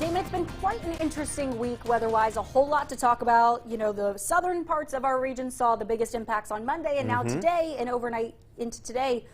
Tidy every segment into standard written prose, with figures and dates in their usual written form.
Damon, it's been quite an interesting week weather-wise. A whole lot to talk about. You know, the southern parts of our region saw the biggest impacts on Monday, and now today and overnight into today,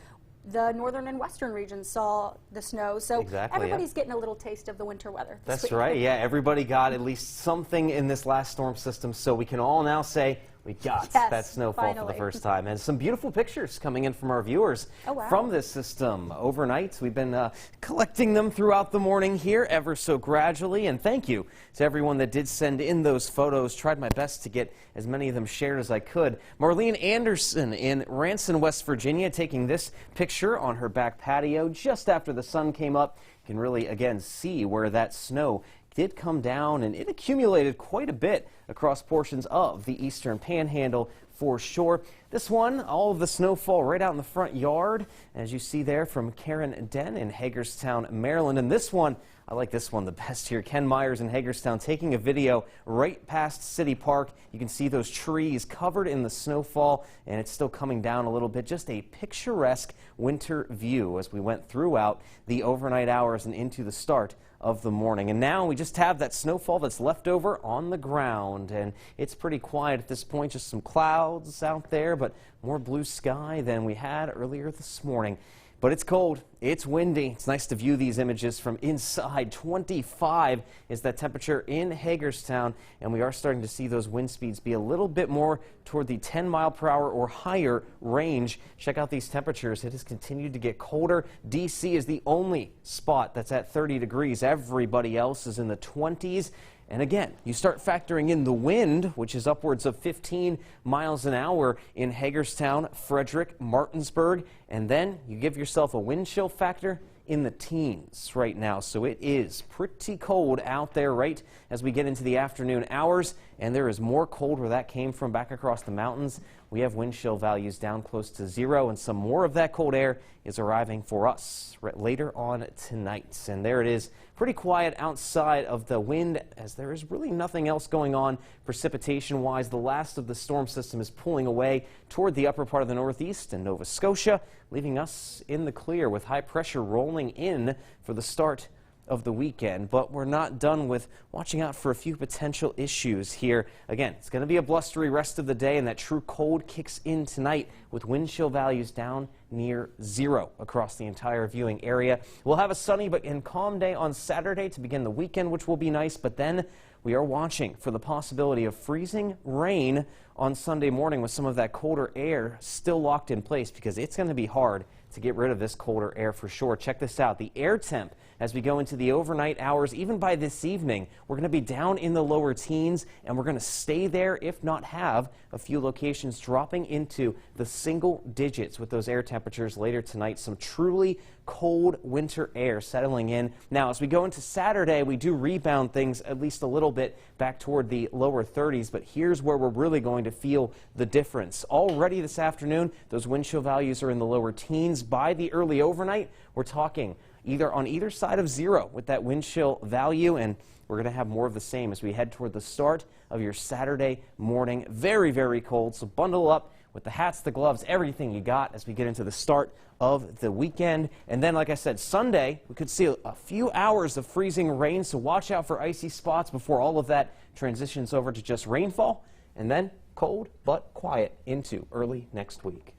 the northern and western regions saw the snow. So everybody's getting a little taste of the winter weather. That's right. Yeah, everybody got at least something in this last storm system, so we can all now say we got that snowfall for the first time. And some beautiful pictures coming in from our viewers from this system overnight. We've been collecting them throughout the morning here ever so gradually. And thank you to everyone that did send in those photos. Tried my best to get as many of them shared as I could. Marlene Anderson in Ranson, West Virginia, taking this picture on her back patio just after the sun came up. You can really, again, see where that snow did come down, and it accumulated quite a bit across portions of the eastern panhandle for sure. This one, all of the snowfall right out in the front yard, as you see there from Karen Den in Hagerstown, Maryland. And this one, I like this one the best here. Ken Myers in Hagerstown taking a video right past City Park. You can see those trees covered in the snowfall, and it's still coming down a little bit. Just a picturesque winter view as we went throughout the overnight hours and into the start of the morning. And now we just have that snowfall that's left over on the ground, and it's pretty quiet at this point. Just some clouds out there, but more blue sky than we had earlier this morning. But it's cold, it's windy. It's nice to view these images from inside. 25 is that temperature in Hagerstown, and we are starting to see those wind speeds be a little bit more toward the 10 mile per hour or higher range. Check out these temperatures. It has continued to get colder. DC is the only spot that's at 30 degrees. Everybody else is in the 20s. And again, you start factoring in the wind, which is upwards of 15 miles an hour in Hagerstown, Frederick, Martinsburg, and then you give yourself a wind chill factor in the teens right now. So it is pretty cold out there right as we get into the afternoon hours, and there is more cold where that came from back across the mountains. We have wind chill values down close to 0, and some more of that cold air is arriving for us later on tonight. And there it is, pretty quiet outside of the wind as there is really nothing else going on precipitation-wise. The last of the storm system is pulling away toward the upper part of the Northeast and Nova Scotia, leaving us in the clear with high pressure rolling in for the start of the weekend. But we're not done with watching out for a few potential issues here. Again, it's going to be a blustery rest of the day, and that true cold kicks in tonight with wind chill values down near 0 across the entire viewing area. We'll have a sunny but calm day on Saturday to begin the weekend, which will be nice, but then we are watching for the possibility of freezing rain on Sunday morning with some of that colder air still locked in place, because it's going to be hard to get rid of this colder air for sure. Check this out. The air temp as we go into the overnight hours, even by this evening, we're going to be down in the lower teens, and we're going to stay there, if not have a few locations dropping into the single digits with those air temperatures later tonight. Some truly cold winter air settling in. Now, as we go into Saturday, we do rebound things at least a little bit back toward the lower 30s, but here's where we're really going to feel the difference. Already this afternoon, those wind chill values are in the lower teens. By the early overnight, we're talking either on either side of 0 with that wind chill value, and we're going to have more of the same as we head toward the start of your Saturday morning. Very, very cold, so bundle up with the hats, the gloves, everything you got as we get into the start of the weekend. And then, like I said, Sunday, we could see a few hours of freezing rain, so watch out for icy spots before all of that transitions over to just rainfall, and then cold but quiet into early next week.